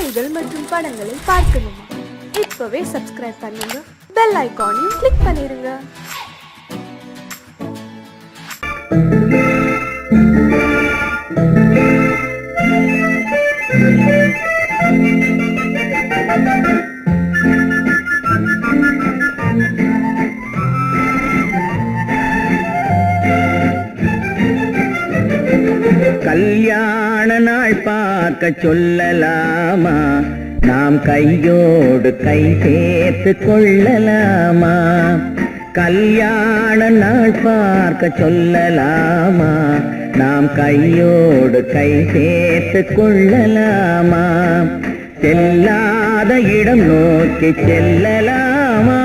பாடல்கள் மற்றும் படங்களை பார்க்கணுமா? இப்பவே சப்ஸ்கிரைப் பண்ணுங்க, பெல் ஐகானையும் கிளிக் பண்ணிருங்க. கல்யாண நாள் பார்க்க சொல்லலாமா? நாம் கையோடு கை சேர்த்து கொள்ளலாமா? கல்யாண நாள் பார்க்க சொல்லலாமா? நாம் கையோடு கை சேர்த்து கொள்ளலாமா? செல்லாத இடம் நோக்கி செல்லலாமா?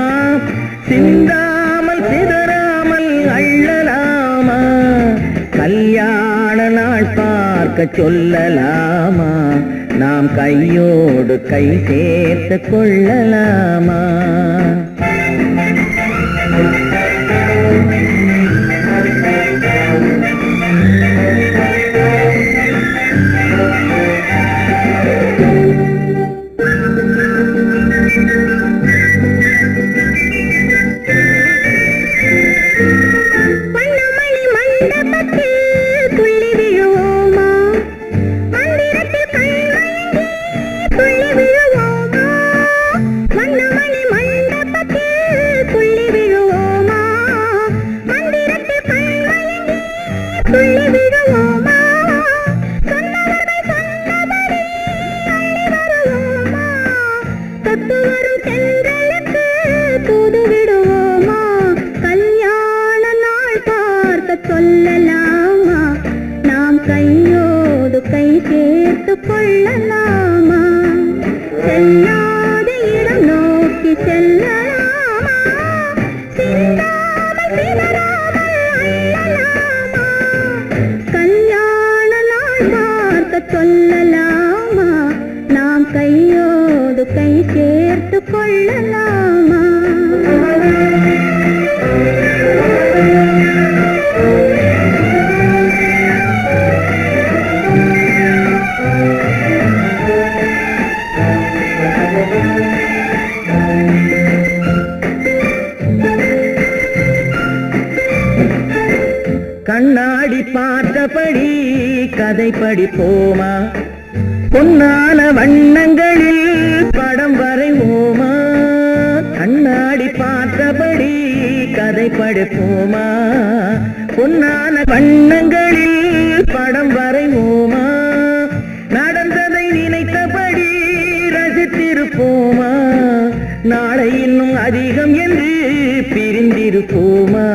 சிந்தாமல் சிதறாமல் அள்ளலாமா? கல்யாண நாள் பார்க்க சொல்லலாமா? நாம் கையோடு கை சேர்த்து கொள்ளலாமா? சொல்லலாமா? நாம் கையோடு கை சேர்த்து கொள்ளலாமா? செல்லாத இடம் நோக்கி செல்லலாமா? சிந்தாமல் சிதறாமல் அள்ளலாமா? கல்யாண நாள் பார்க்க சொல்லலாமா? நாம் கையோடு கை சேர்த்து கொள்ளலாமா? கண்ணாடி பார்த்தபடி கதை படிப்போமா? பொன்னான வண்ணங்களில் படம் வரைவோமா? கண்ணாடி பார்த்தபடி கதை படிப்போமா? பொன்னான வண்ணங்களில் படம் வரைவோமா? நடந்ததை நினைத்தபடி ரசித்திருப்போமா? நாளை இன்னும் அதிகம் என்று பிரிந்திருப்போமா?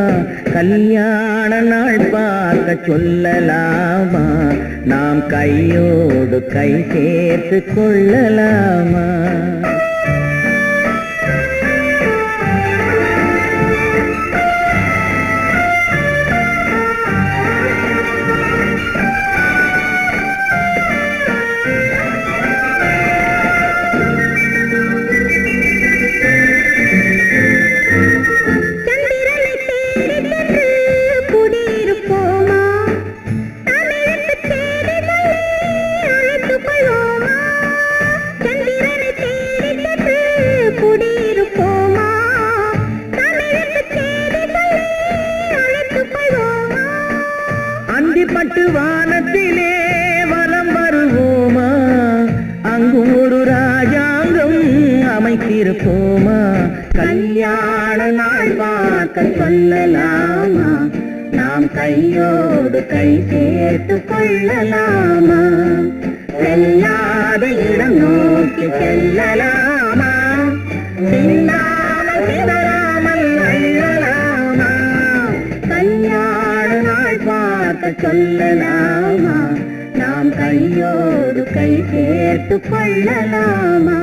கல்யாண நாள் பார்க்க சொல்லலாமா? நாம் கையோடு கை சேர்த்து கொள்ளலாமா? அந்திப்பட்டு வானத்திலே வலம் வருவோமா? அங்கு ஒரு ராஜாங்கம் அமைத்திருப்போமா? கல்யாண நாள் பார்க்க சொல்லலாமா? நாம் கையோடு கை சேர்த்து கொள்ளலாமா? செல்லாத இடம் நோக்கி செல்லலாமா? சிந்தாமல் சிதறாமல் அள்ளலாமா? கல்யாண நாள் பார்க்க சொல்லலாமா? நாம் கையோடு கை சேர்த்து கொள்ளலாமா?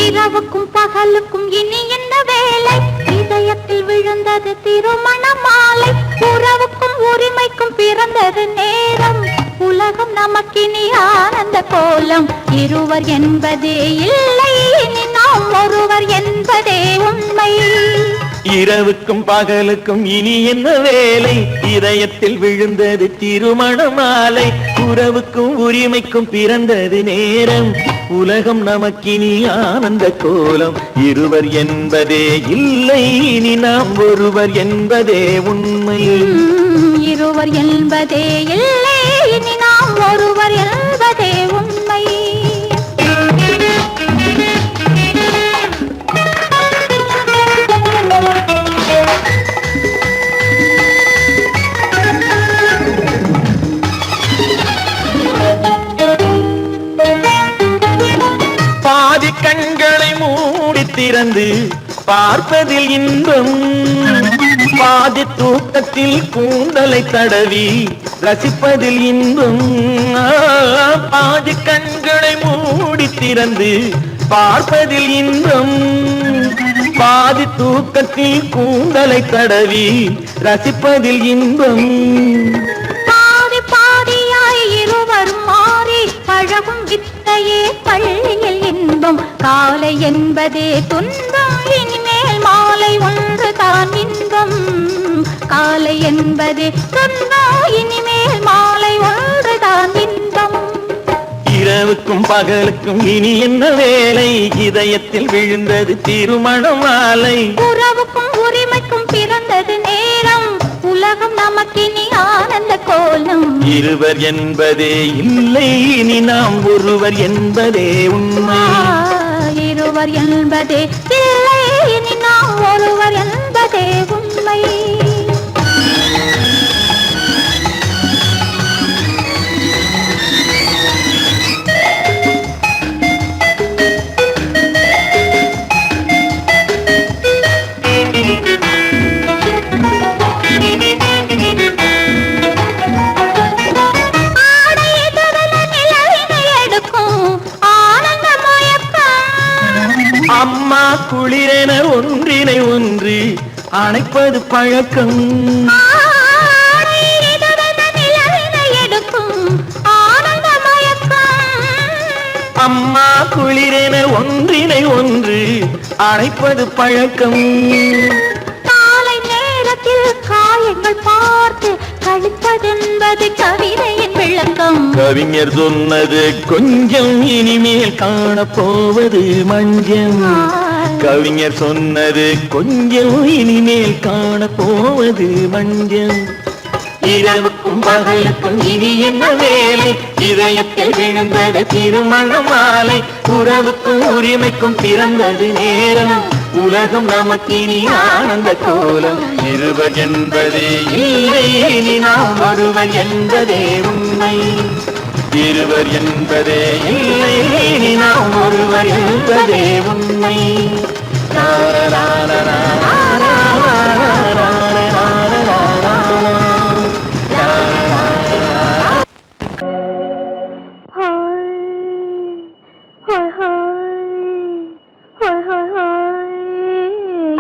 இரவுக்கும் பகலுக்கும் இனி என்ன வேலை? இதயத்தில் விழுந்தது திருமண மாலை. உறவுக்கும் உரிமைக்கும் பிறந்தது நேரம். உலகம் நமக்கினி ஆனந்த கோலம். இருவர் என்பதே இல்லை, இனி நாம் ஒருவர் என்பதே உண்மை. இரவுக்கும் பகலுக்கும் இனி என்ன வேலை இதயத்தில் விழுந்தது திருமண மாலை உறவுக்கும் உரிமைக்கும் பிறந்தது நேரம் உலகம் நமக்கினி ஆனந்த கோலம் இருவர் என்பதே இல்லை இனி நாம் ஒருவர் என்பதே உண்மை இருவர் என்பதே இல்லை இனி நாம் ஒருவர் என்பதே உண்மை பாதி கண்களை மூடி திறந்து பார்ப்பதில் இன்பம் பாதி தூக்கத்தில் கூந்தலை தடவி ரசிப்பதில் இன்பம் பாதி கண்களை மூடி திறந்து பார்ப்பதில் இன்பம் பாதி தூக்கத்தில் கூந்தலை தடவி ரசிப்பதில் இன்பம் பாதி பாதியாய் இருவரும் மாறி பழகும் வித்தையே பள்ளியில் இன்பம் காலை என்பதே துன்பம் இனிமேல் மாலை ஒன்று தான் இன்பம் காலை என்பதே துன்பம் இனிமேல் மாலை ஒன்று தான் இன்பம் இரவுக்கும் பகலுக்கும் இனி என்ன வேலை இதயத்தில் விழுந்தது திருமண மாலை உறவுக்கும் உரிமைக்கும் பிறந்தது நேரம் உலகம் நமக்கினி ஆனந்த கோலம் இருவர் என்பதே இல்லை இனி நாம் ஒருவர் என்பதே உண்மை இருவர் என்பதே இல்லை இனி நாம் ஒருவர் என்பதே உண்மை அம்மா குளிரென ஒன்றினை ஒன்று அணைப்பது பழக்கம் அம்மா குளிரென ஒன்றினை ஒன்று அணைப்பது பழக்கம் காலை நேரத்தில் காயங்கள் பார்த்து கழிப்பதென்பது கவிதையின் விளக்கம் கவிஞர் சொன்னது கொஞ்சம் இனிமேல் காணப்போவது மஞ்சள் கவிஞர் சொன்னது கொஞ்சம் இனிமேல் காணப்போவது மஞ்சள் இரவுக்கும் பகலுக்கும் இனி என்ன வேலை இதயத்தில் விழுந்தது திருமண மாலை உறவுக்கும் உரிமைக்கும் பிறந்தது நேரம் உலகம் நமக்கினி ஆனந்த கோலம் இருவர் என்பதே இல்லை இனி நாம் ஒருவர் என்பதே உண்மை இருவர் என்பதே இல்லை இனி நாம் ஒருவர் என்பதே உண்மை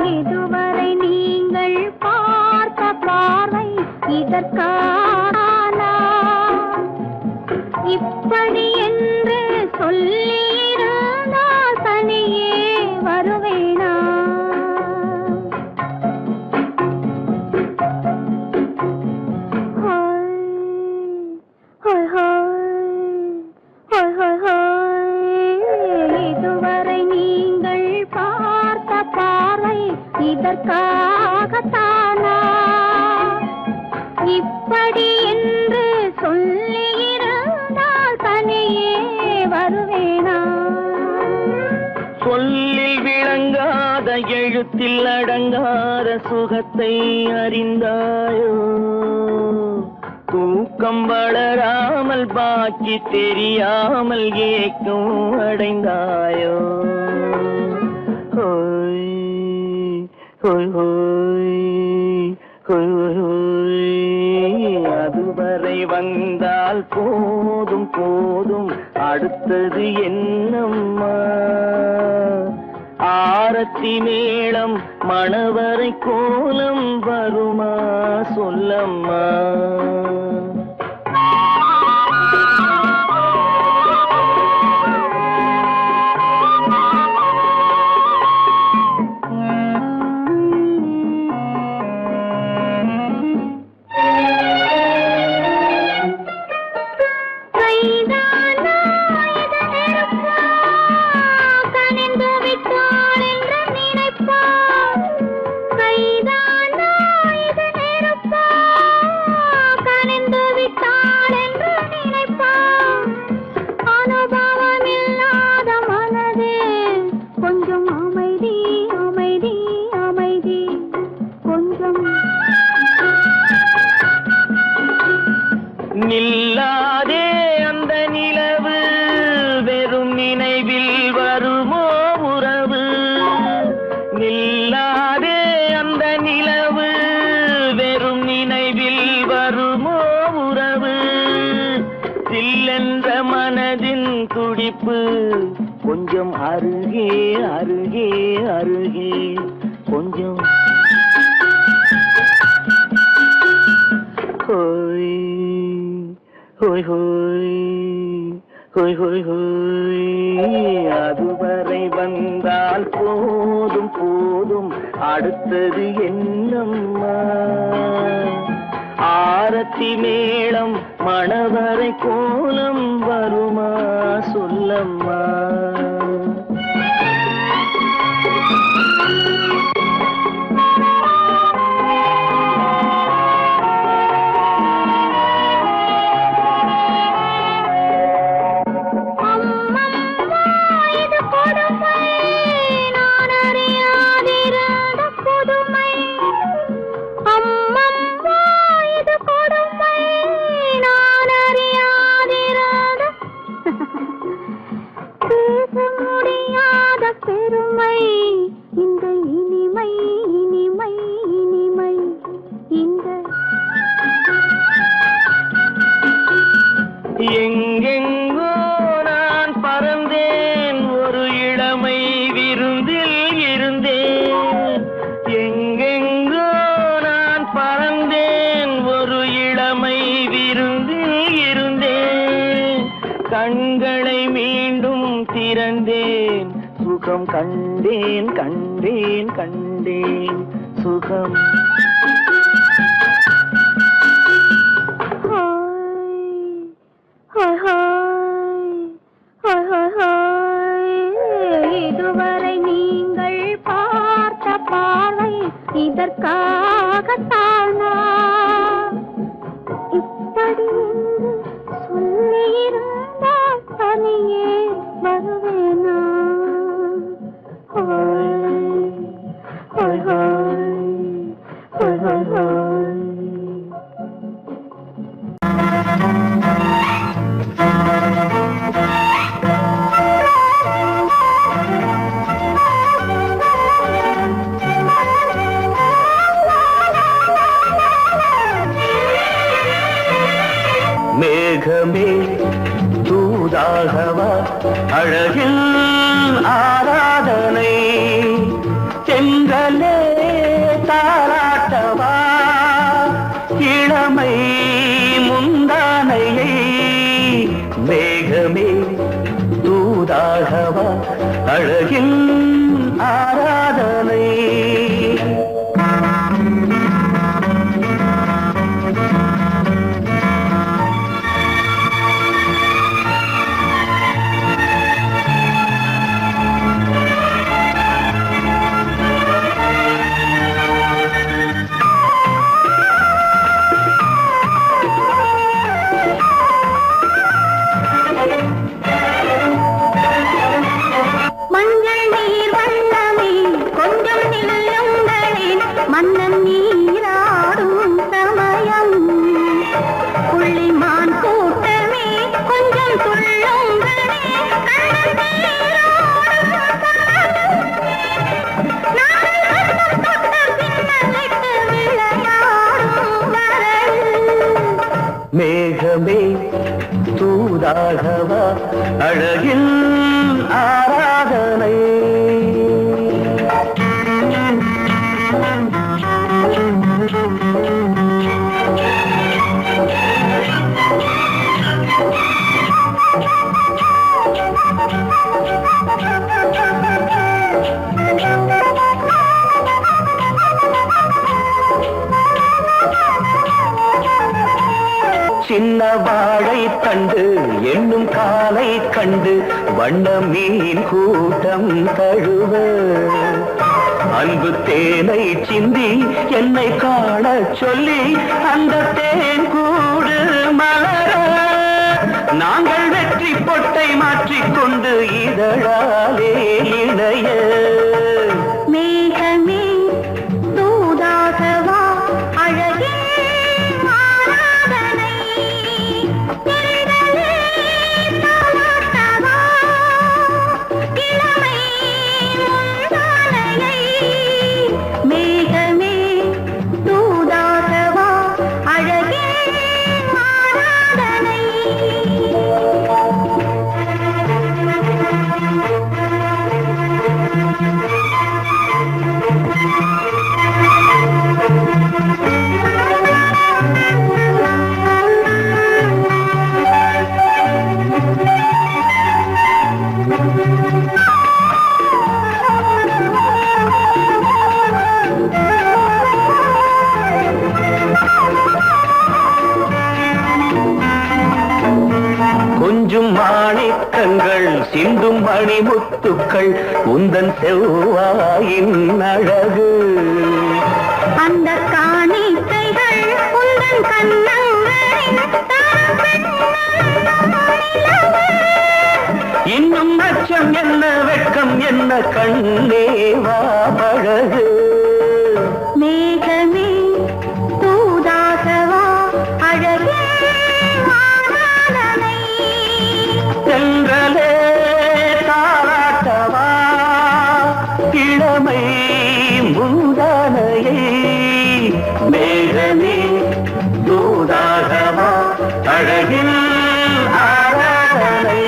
இதுவரை நீங்கள் பார்த்த பார்வை இதற்கான இப்படி என்று சொல்லியிருந்தால் தனியே வருவேனா இதுவரை நீங்கள் பார்த்த பார்வை இதற்காகத்தானா இப்படி என்று சொல்லியிருந்தால் தனியே வருவேனா சொல்லில் விளங்காத எழுத்தில் அடங்காத சுகத்தை அறிந்தாயோ தூக்கம் வளராமல் பாக்கி தெரியாமல் ஏக்கம் அடைந்தாயோ ஹோய் ஹோய் ஹோய் ஹோய் ஹோய் அதுவரை வந்தால் போதும் போதும் அடுத்தது என்னம்மா ஆரத்தி மேளம் மணவரை கோலம் வருமா சொல்லம்மா இனிப்பு கொஞ்சம் அருகே அருகே அருகே கொஞ்சம் ஹோய் ஹோய் ஹோய் ஹோய் ஹோய் ஹோய் அதுவரை வந்தால் போதும் போதும் அடுத்தது என்னம்மா ஆரத்தி மேளம் மணவரை கோலம் வருமா சொல்லம்மா பெருமை இந்த இனிமை இனிமை இனிமை இந்த எங்கெங்கோ நான் பறந்தேன் ஒரு இளமை விருந்தில் இருந்தேன் எங்கெங்கோ நான் பறந்தேன் ஒரு இளமை விருந்தில் இருந்தேன் கண்களை மீண்டும் திறந்தேன் சுகம் கண்டேன் கண்டேன் கண்டேன் சுகம் இதுவரை நீங்கள் பார்த்த பார்வை இதற்காகத்தானா இப்படி என்று சொல்லியிருந்தால் தனியே வருவேனா மேகமே தூதாகவா அழகில் ஆராதனை செங்கலே தாராட்டவா இளமை முந்தானையை மேகமே தூதாகவா அழகில் ஆராதனை மன்னன் நீராடும் சமயம் புள்ளிமான் கூட்டமே கொஞ்சம் துள்ளுங்களே மேகமே தூதாகவா அழகில் ஆராதனை சின்ன வாழை தண்டு என்னும் காலை கண்டு வண்ண மீன் கூட்டம் தழுவ அன்பு தேனை சிந்தி என்னை காண சொல்லி அந்த தேன் கூடு மலர நாங்கள் வெற்றி பொட்டை மாற்றிக்கொண்டு இதழாலே இணைய மேகமே தூதாகவா அழகே ஆராதனை இளமை முந்தானையை மேகமே தூதாகவா அழகே ஆராதனை சிந்தும் மணிமுத்துக்கள் உந்தன் செவ்வாயின் அழகு. அந்த காணிக்கைகள் உந்தன் கண்ணங்களின் இன்னும் அச்சம் என்ன வெட்கம் என்ன கண்ணேவா பழகு. மேகமே தூதாகவா அழகே வானலை சென்றலே தாராட்டவா இளமை முந்தானையை. மேகமே தூதாகவா அழகில் ஆராதனை.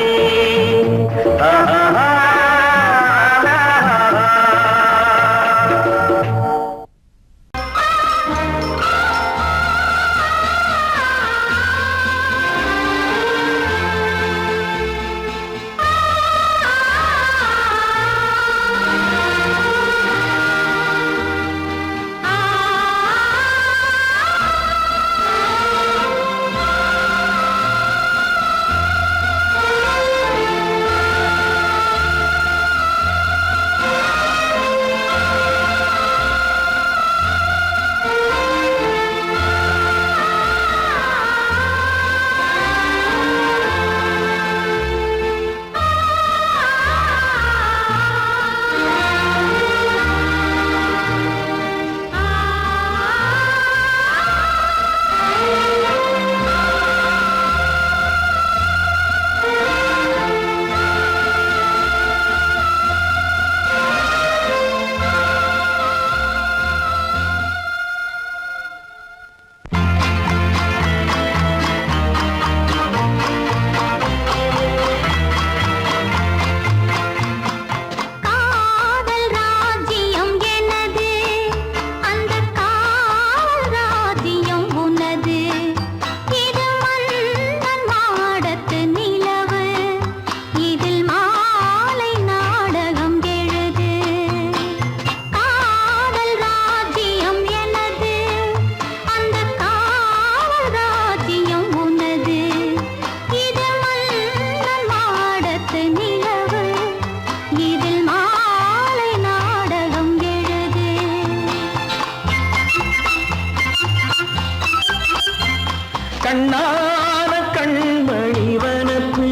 கண்ணான கண்மணி வனப்பு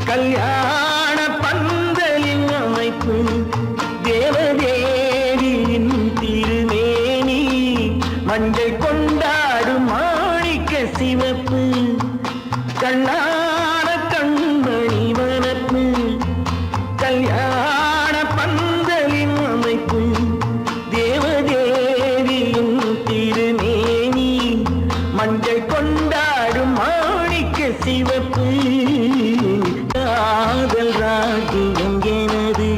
கல்யாண பந்தலின் அமைப்பு தேவதேவியின் திருமேனி மஞ்சள் கொண்டாடும் மாணிக்க சிவப்பு. கண்ணான கண்மணி வனப்பு கல்யாண பந்தலின் அமைப்பு தேவதேவியின் திருமேனி மஞ்சள் கொண்டாடும் மாணிக்க சிவப்பு. காதல் ராஜ்யம் எனது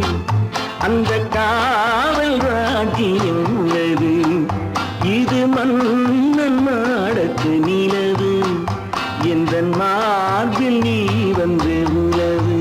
அந்த காவல் ராஜ்யம் உள்ளது. இது மன்னன் மாடத்து நிலவு எந்த மார்பில் நீ வந்து உலவு.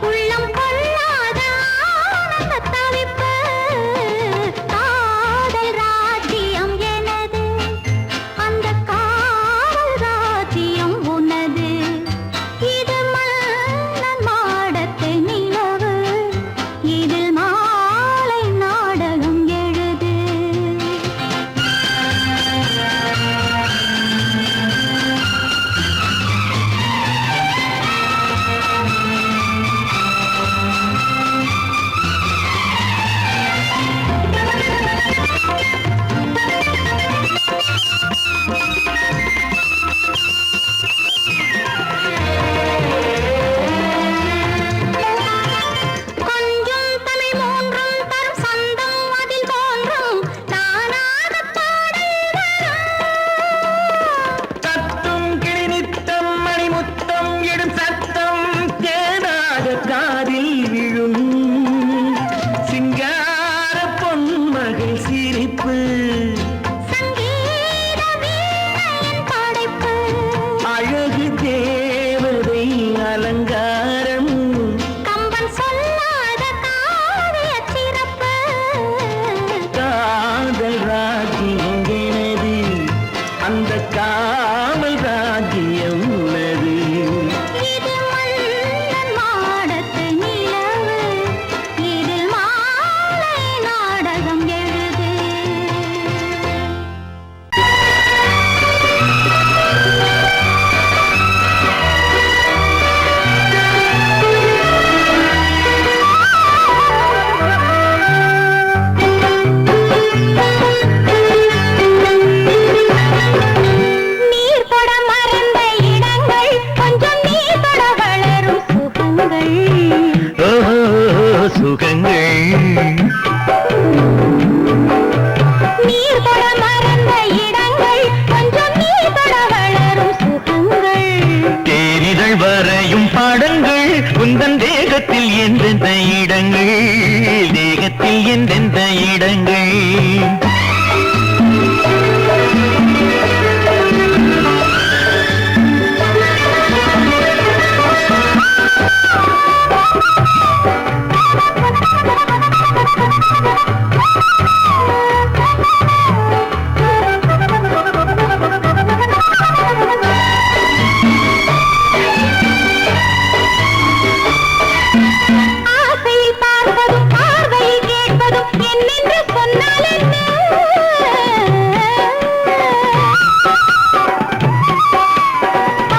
உள்ள ஓஹோ சுகங்கள் நீர் தொட மறந்த இடங்கள் கொஞ்சம் நீர் தொட வளரும் சுகங்கள் தேரிதழ் வரையும் பாடங்கள் உந்தன் தேகத்தில் எந்தெந்த இடங்கள் தேகத்தில் எந்தெந்த இடங்கள் ஆசையில் பார்ப்பதும் பார்வையில் கேட்பதும் என்னென்று சொன்னால் என்ன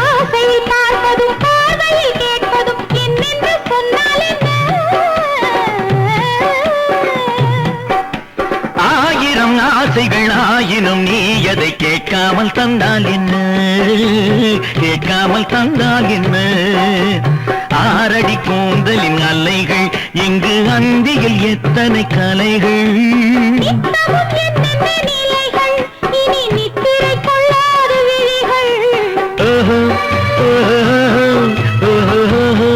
ஆசையில் பார்ப்பதும் பார்வையில் கேட்பதும் என்னென்று சொன்னால் என்ன ஆயிரம் ஆசைகள் ஆயினும் நீ அதை கேட்காமல் தந்தால் என்ன கேட்காமல் தந்தால் என்ன ஆரடி கூந்தலின் அலைகள் இங்கு அந்தியில் எத்தனை கலைகள் நித்தமும் என்னென்ன நிலைகள் இனி நித்திரை கொள்ளாத விழிகள் ஓஹோ ஓஹோ ஓஹோ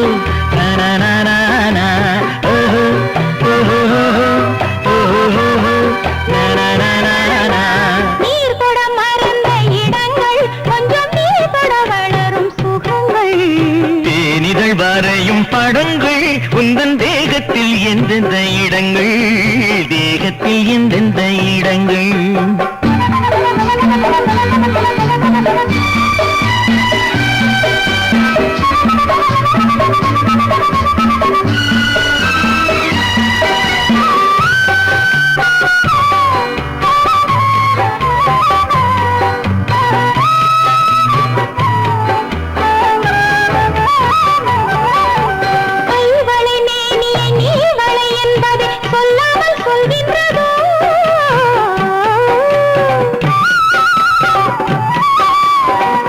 நனனனன ஓஹோ ஓஹோ ஓஹோ நனனனன நீர் தொட மறந்த இடங்கள் கொஞ்சம் நீர் தொட வளரும் சுகங்கள் தேனிதழ் வரையும் படங்கள் உந்தன் தேகத்தில் எந்தெந்த இடங்கள் தேகத்தில் எந்தெந்த இடங்கள் கைவளை மேனியை நீவளை என்பதை சொல்லாமல் சொல்கின்றதோ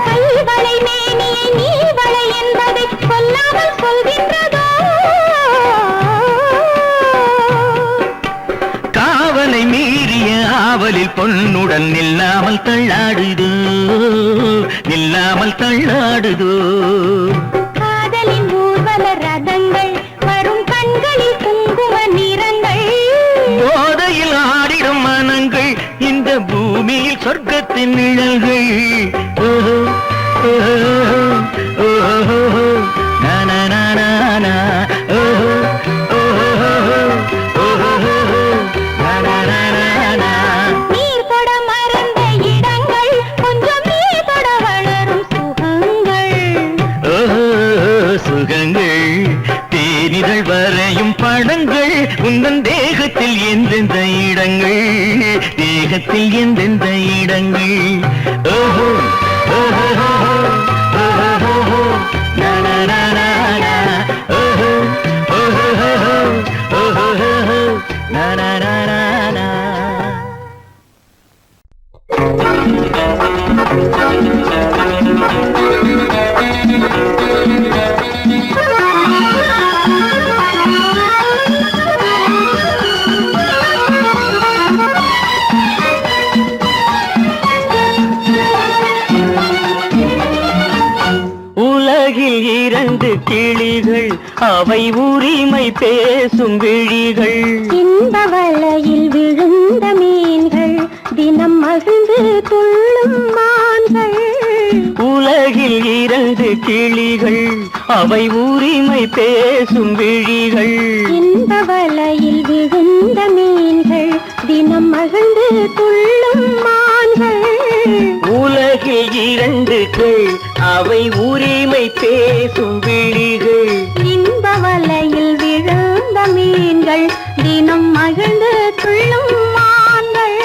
கைவளை மேனியை நீவளை என்பதை சொல்லாமல் சொல்கின்றதோ காவலை மீறிய ஆவலில் பொன்னுடன் நில்லாமல் தள்ளாடுதோ நில்லாமல் தள்ளாடுதோ காதலின் ஊர்வல ரதங்கள் வரும் கண்களில் குங்கும நிறங்கள் போதையில் ஆடிடும் மனங்கள் இந்த பூமியில் சொர்க்கத்தின் நிழல்கள் ஓஹோ ஓஹோ ஓஹோ நனனனன ஓஹோ ஓஹோ ஓஹோ நனனனன நீர் தொட மறந்த இடங்கள் கொஞ்சம் நீர் தொட வளரும் சுகங்கள் ஓஹோ சுகங்கள் தேனிதழ் வரையும் படங்கள் உந்தன் தேகத்தில் எந்தெந்த இடங்கள் தேகத்தில் எந்தெந்த இடங்கள் ஓஹோ ஓஹோ ஓஹோ நனனனன ஓஹோ ஓஹோ ஓஹோ நனனனன உலகில் இரண்டு கிளிகள் அவை உரிமை பேசும் விழிகள் இன்ப வலையில் விழுந்த மீன்கள் தினம் மகிழ்ந்து துள்ளும் மான்கள் உலகில் இரண்டு கிளிகள் அவை உரிமை பேசும் விழிகள் இன்ப வலையில் விழுந்த மீன்கள் தினம் மகிழ்ந்து துள்ளும் மான்கள் உலகில் இரண்டு அவை உரிமை பேசும் விழிகள் இன்ப வலையில் விழுந்த மீன்கள் தினம் மகிழ்ந்து துள்ளும் மான்கள்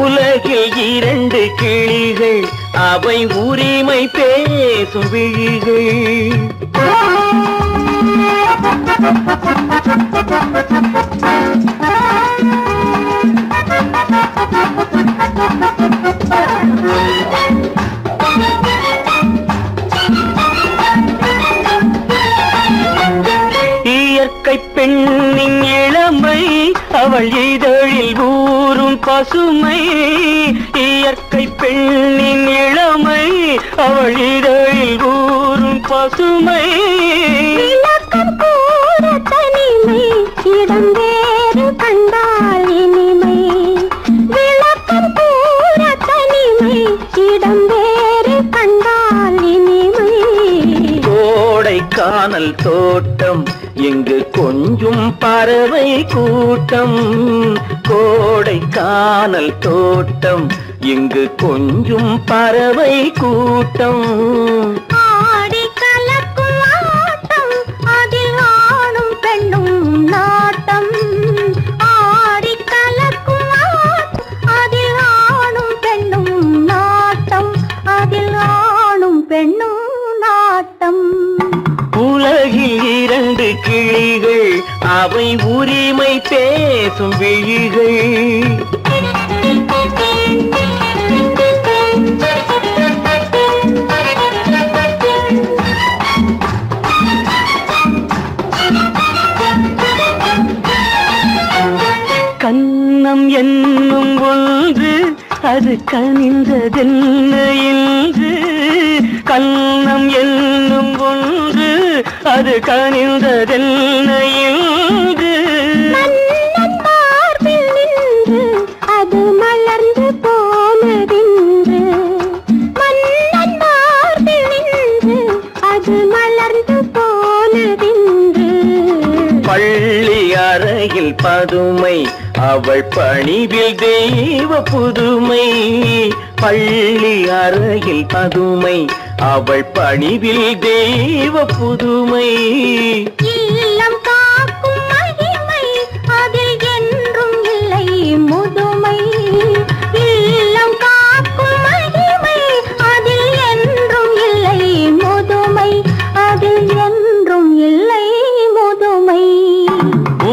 உலகில் இரண்டு கிளிகள் அவை உரிமை பேசும் விழிகள் பெண்ணின் இளமை அவள் இதழில் ஊறும் பசுமை இயற்கை பெண்ணின் இளமை அவள் இதழில் ஊறும் பசுமை விளக்கம் கூற தனிமை இடம் வேறு கண்டால் இனிமை விளக்கம் கூற தனிமை இடம் வேறு கண்டால் இனிமை கோடைக்கானல் தோட்டம் இங்கு கொஞ்சும் பறவை கூட்டம் கோடைக்கானல் தோட்டம் இங்கு கொஞ்சும் பறவை கூட்டம் ஆடி கலக்கும் ஆட்டம் அதில் ஆணும் பெண்ணும் நாட்டம் ஆடி கலக்கும் ஆட்டம் அதில் ஆணும் பெண்ணும் நாட்டம் அதில் ஆணும் பெண்ணும் நாட்டம் உலகில் இரண்டு கிளிகள் அவை உரிமை பேசும் விழிகள் கன்னம் என்னும் ஒன்று அது கனிந்ததென்ன என்று கன்னம் என்னும் ஒன்று அது கனிந்ததென்ன என்று மன்னன் மார்பில் நின்று அது மலர்ந்து போனதென்று மன்னன் மார்பில் நின்று அது மலர்ந்து போனதென்று பள்ளி அறையில் பதுமை அவள் பணிவில் தெய்வ புதுமை பள்ளி அறையில் பதுமை அவள் பணிவில் தெய்வ புதுமை இல்லம் காக்கும் மகிமை அதில் என்றும் இல்லை முதுமை இல்லம் காக்கும் மகிமை அதில் என்றும் இல்லை முதுமை அதில் என்றும் இல்லை முதுமை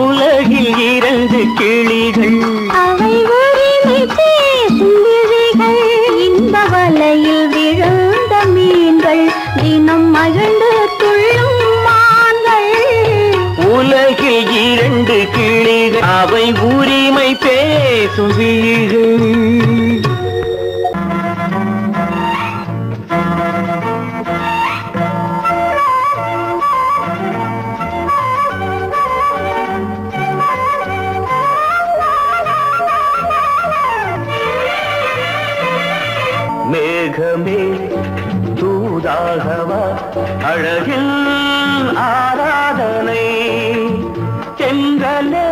உலகில் இரண்டு கிளிகள் அவை உரிமை பேசும் விழிகள் இந்த வலையில் விழுந்த மீன்கள் தினம் மகிழ்ந்து துள்ளும் மான்கள் உலகில் இரண்டு கிளிகள் அவை உரிமை பேசும் விழிகள் மேகமே தூதாகவா அழகில் ஆராதனை செங்கலே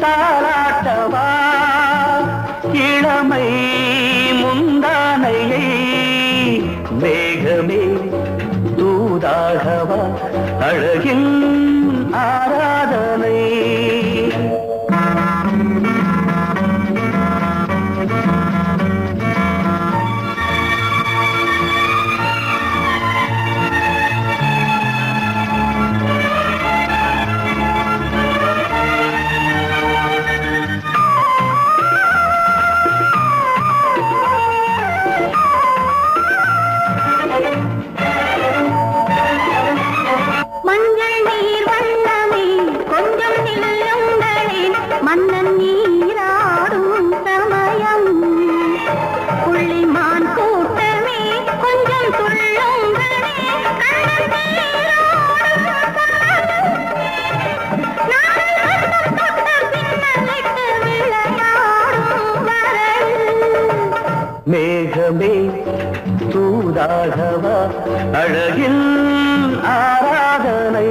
தாராட்டவா இளமை முந்தானையை மேகமே தூதாகவா அழகில் ஆராதனை மஞ்சள் நீர் வண்ணமே கொஞ்சம் நில்லுங்களே மன்னன் நீராடும் சமயம் புள்ளிமான் கூட்டமே கொஞ்சம் துள்ளுங்களே கண்ணன் நீராடும் சமயம் தொட்ட பின்னலிட்டு விளையாடும் வரை மேகமே தூதாகவா அழகில் ஆராதனை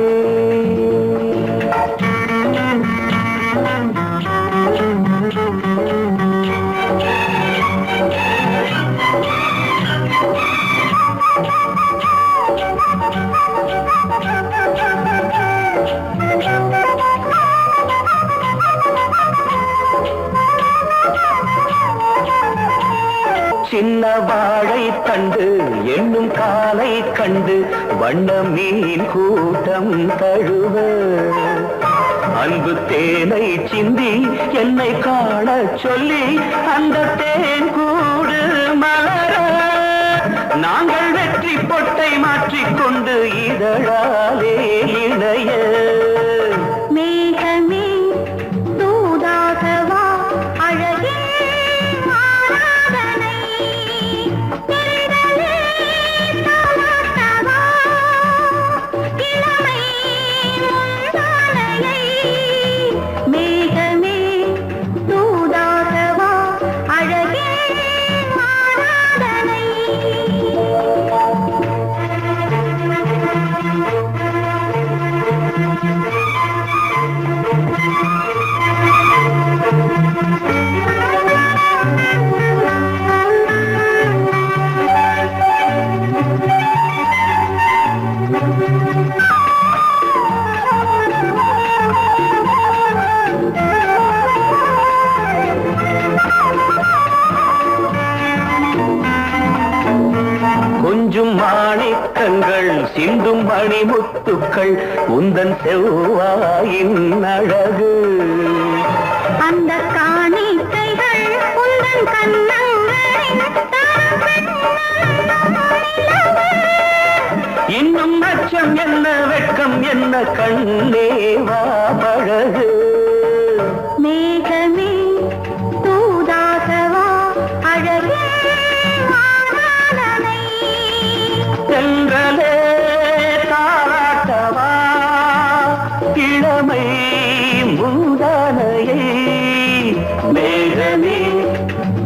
சின்ன வாழை தண்டு என்னும் காலை கண்டு வண்ண மீன் கூட்டம் தழுவ அன்பு தேனை சிந்தி என்னை காண சொல்லி அந்த தேன் கூடு மலர நாங்கள் வெற்றி பொட்டை மாற்றிக்கொண்டு இதழாலே இணைய சிந்தும் மணிமுத்துக்கள் உந்தன் செவ்வாயின் அழகு. அந்த காணிக்கைகள் உந்தன் கண்ணங்களின் இன்னும் அச்சம் என்ன வெட்கம் என்ன கண்ணே வா பழகு. மேகமே தூதாகவா அழகே ஆராதனை சென்றலே தாராட்டவா இளமை மூதானையை. மேகமே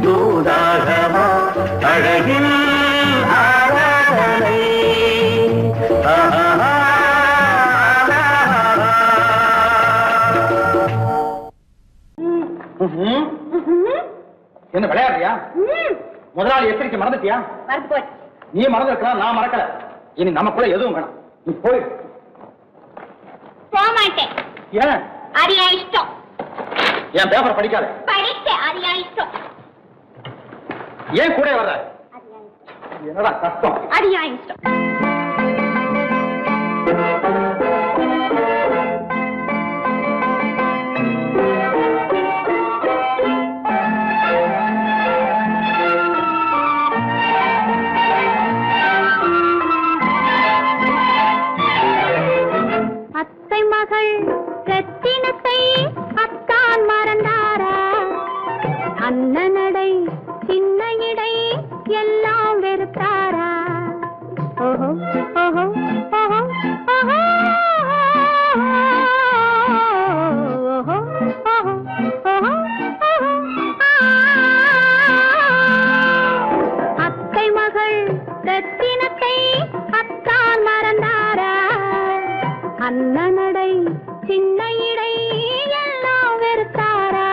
தூதாகவா அழகில் ஆராதனை. என்ன விளையாடுறியா? முதலாளி எச்சரிக்கை மறந்துட்டியா? மறந்து போச்சு. நீ மறந்துருக்கலாம், நான் மறக்கல. இனி நமக்குள்ள எதுவும் வேணாம், நீ போய். போக மாட்டேன். ஏன்? அது என் இஷ்டம். என் பேப்பரை படிக்காத. படிச்சேன், அது என் இஷ்டம். ஏன் கூட வர்ற? என்னடா கஷ்டம்? அது என் இஷ்டம். அத்தை மகள் ரத்தினத்தை அத்தான் மறந்தாரா? அண்ணனடை சின்ன இடை எல்லாம் வெறுத்தாரா? ஓஹோ ஓஹோ ஓஹோ ஓஹோ ஓஹோ ஓஹோ ஓஹோ. அத்தை மகள் ரத்தினத்தை அத்தான் மறந்தாரா? அண்ணனடை சின்ன இடை எல்லாம் வெறுத்தாரா?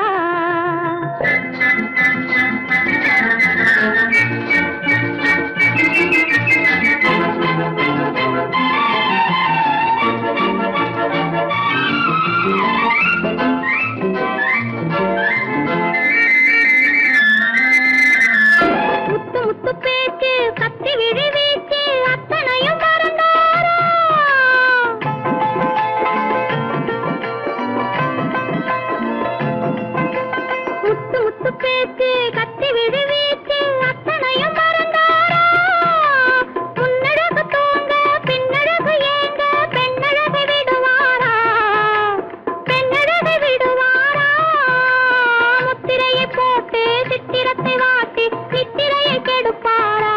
முத்து முத்து பேச்சு கத்தி விழி வீச்சு அத்தனையும் மறந்தாரா? முத்து முத்து பேச்சு கத்தி விழி வீச்சு அத்தனையும் மறந்தாரா? முன்னழகு தோங்க பின்னழகு ஏங்க பெண்ணழகு விடுவாரா? பெண்ணழகு விடுவாரா? முத்திரையை போட்டு சித்திரத்தை வாட்டி நித்திரையை கெடுப்பாரா?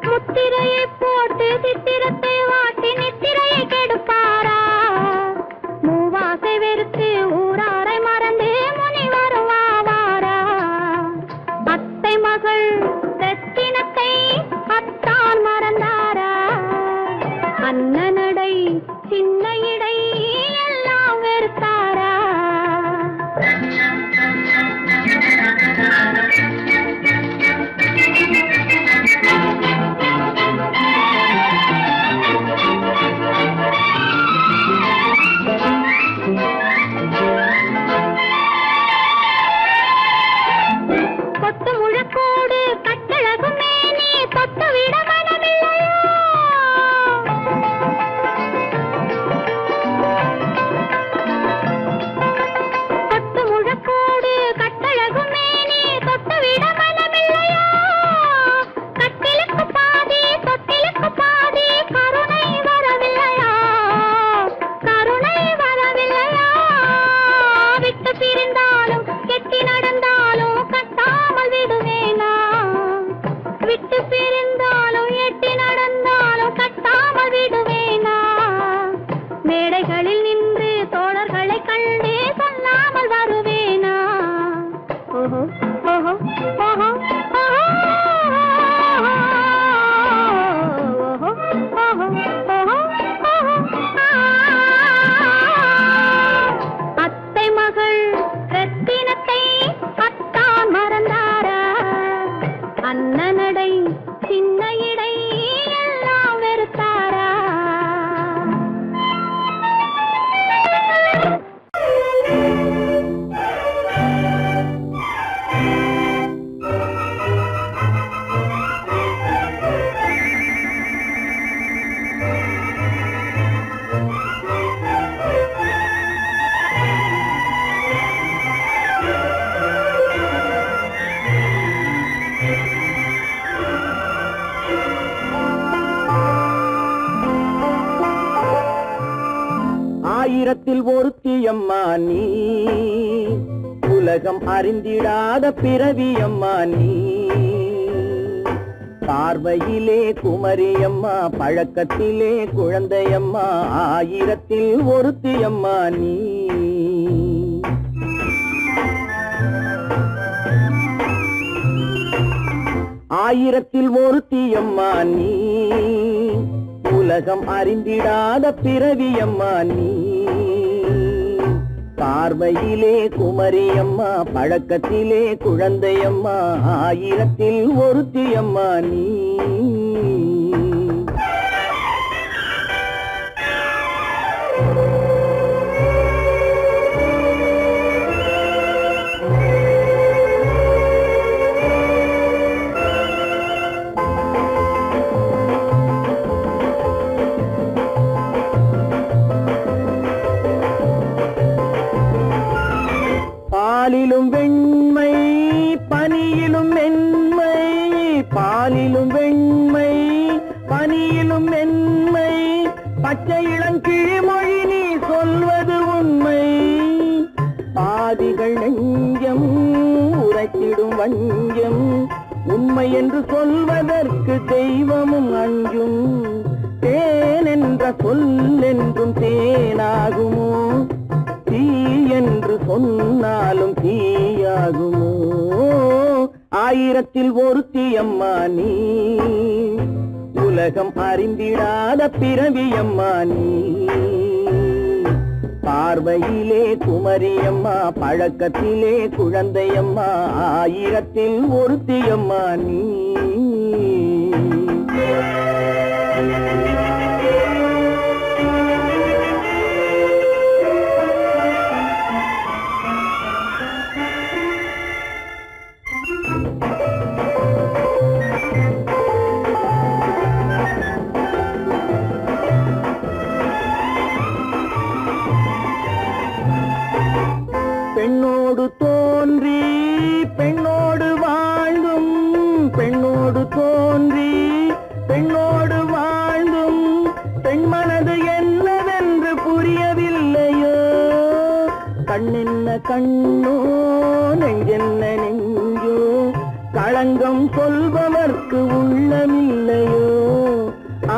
முத்திரையை போட்டு சித்திரத்தை வாட்டி நித்திரையை கெடுப்பாரா? மூவாசை வெறுத்து ஊராரை மறந்து முனி வருவாரா? அத்தை மகள் ரத்தினத்தை அத்தான் மறந்தாரா? அண்ணனடை சின்ன இடை எல்லாம் வெறுத்தாரா? கொத்து முழக்கோடு கட்டழகு மேனி தொட்டு விட மனமில்லையோ? கொத்து முழக்கோடு கட்டழகு மேனி தொட்டு விட மனமில்லையோ? கட்டிலுக்கு பாதி தொட்டிலுக்கு பாதி கருணை வரவில்லையா? கருணை வரவில்லையா? விட்டு பிரிந்தாலும் கெட்டி நடந்தாலும் கட்டாமல் விடுவேனா? விட்டு பிரிந்தாலும் எட்டி நடந்தாலும் கட்டாமல் விடுவேனா? மேடைகளில் நின்று தோழர்களை கண்டு சொல்லாமல் வருவேனா? ஓஹோ ஓஹோ ஓஹோ ஓஹோ ஓஹோ ஓஹோ ஓஹோ ஓஹோ. அத்தை மகள் ரத்தினத்தை அத்தான் மறந்தாரா? அண்ணனடை சின்ன இடை எல்லாம் வெறுத்தாரா? ஆயிரத்தில் ஒருத்தியம்மா நீ, உலகம் அறிந்திடாத பிறவியம்மா நீ. பார்வையிலே குமரியம்மா, பழக்கத்திலே குழந்தையம்மா, ஆயிரத்தில் ஒருத்தியம்மா நீ. ஆயிரத்தில் ஒருத்தியம்மா நீ, உலகம் அறிந்திடாத பிறவியம்மா நீ. பார்வையிலே குமரியம்மா, பழக்கத்திலே குழந்தையம்மா, ஆயிரத்தில் ஒருத்தியம்மா நீ. பாலிலும் வெண்மை பனியிலும் மென்மை, பாலிலும் வெண்மை பனியிலும் மென்மை, பச்சை இளங்கிழிமொழி நீ சொல்வது உண்மை. பாதிகள் நெஞ்சம் உரைத்திடும் வஞ்சம், உண்மை என்று சொல்வதற்கு தெய்வமும் அஞ்சும். தேன் என்ற சொல் என்றும் தேனாகுமோ, தீ என்று சொன்னாலும் தீயாகுமோ. ஆயிரத்தில் ஒருத்தியம்மா நீ, உலகம் அறிந்திடாத பிறவியம்மா நீ. பார்வையிலே குமரியம்மா, பழக்கத்திலே குழந்தையம்மா, ஆயிரத்தில் ஒருத்தியம்மா நீ. பெண்ணோடு தோன்றி பெண்ணோடு வாழ்ந்தும், பெண்ணோடு தோன்றி பெண்ணோடு வாழ்ந்தும், பெண்மனது என்னவென்று புரியவில்லையோ. கண்ணென்ன கண்ணோ, நெஞ்சென்ன நெஞ்சோ, களங்கம் சொல்பவர்க்கு உள்ளமில்லையோ.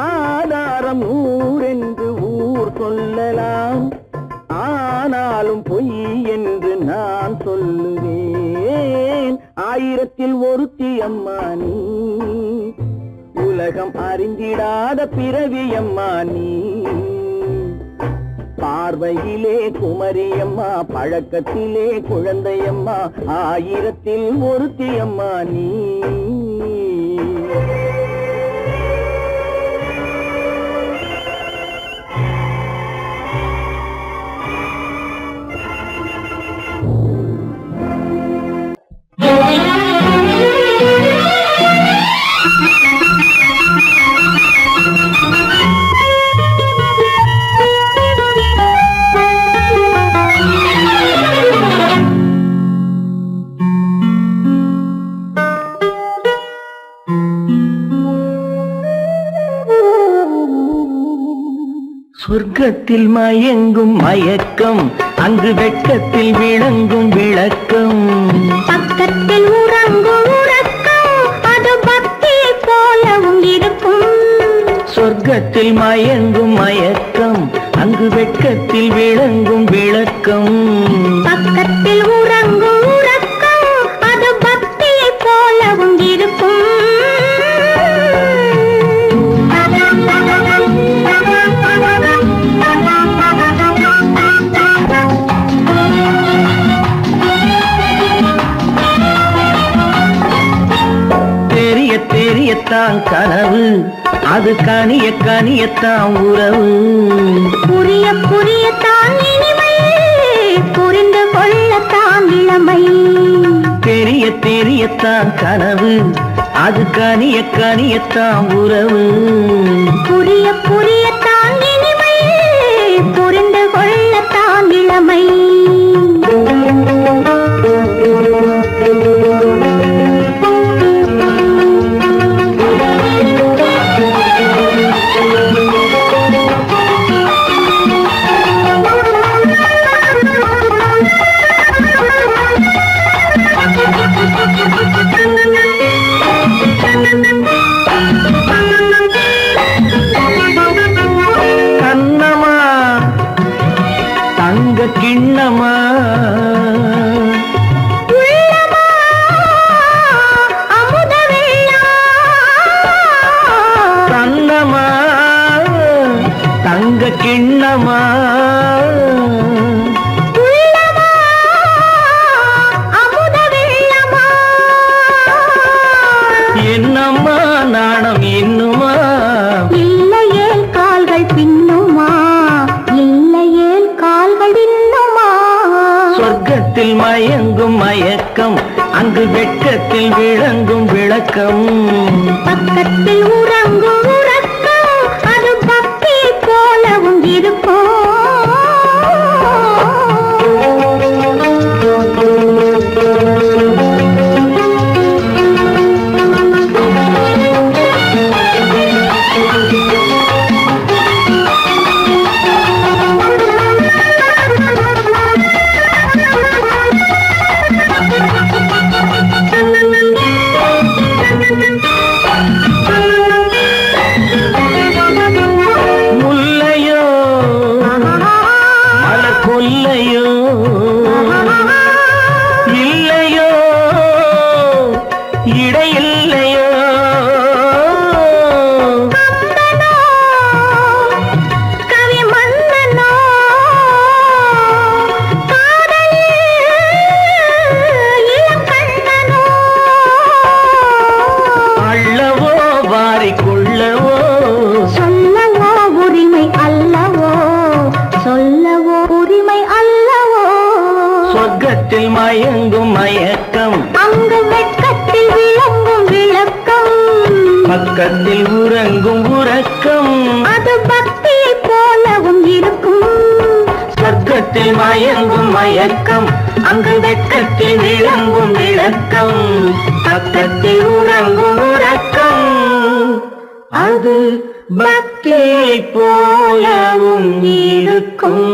ஆதாரம் ஊரென்று ஊர் சொல்லலாம், ஆனாலும் பொய் என்று நான் சொல்லுவேன். ஆயிரத்தில் ஒருத்தியம்மா நீ, உலகம் அறிந்திடாத பிறவியம்மா நீ. பார்வையிலே குமரியம்மா, பழக்கத்திலே குழந்தையம்மா, ஆயிரத்தில் ஒருத்தியம்மா நீ. சொர்க்கத்தில் மயங்கும் மயக்கம், அங்கு வெட்கத்தில் விளங்கும் விளக்கம். பக்கத்தில் உறங்கும் உறக்கம், அது பக்தியை போலவும் இருக்கும். சொர்க்கத்தில் மயங்கும் மயக்கம், அங்கு வெட்கத்தில் விளங்கும் விளக்கம். பக்கத்தில் உறங்கும் உறக்கம், அது பக்தியை போலவும் இருக்கும். தெரியத்தான் கனவு, அது கனிய கனியத்தான் உறவு. புரிய புரியத்தான் இனிமை, புரிந்து கொள்ளத்தான் இளமை. தெரியத்தான் கனவு, அது கனிய கனியத்தான் உறவு. புரிய புரியத்தான் இனிமை, புரிந்து கொள்ளத்தான் இளமை. சொர்க்கத்தில் மயங்கும் மயக்கம் அங்கு வெட்கத்தில் விளங்கும் விளக்கம் பக்கத்தில் உறங்கும் உறக்கம் அது பக்தி போலவும் இருக்கும் முல்லையோ மலக்கொல்லையோ இல்லையோ இடையில்லையோ கவி மன்னனோ காதலில் இளம் கண்ணனோ அள்ளவோ வாரிக்கொள்ளவோ சொல்லவோ உரிமை அல்லவோ சொல்லவோ உரிமை அல்லவோ சொர்க்கத்தில் மயங்கும் மயக்கம் அங்கு வெட்கத்தில் விளங்கும் விளக்கம் பக்கத்தில் உறங்கும் உறக்கம் அது பக்தியை போலவும் இருக்கும் சொர்க்கத்தில் மயங்கும் மயக்கம் அங்கு வெட்கத்தில் விளங்கும் விளக்கம் பக்கத்தில் உறங்கும் உறக்கம் அது பக்தியை போலவும் இருக்கும்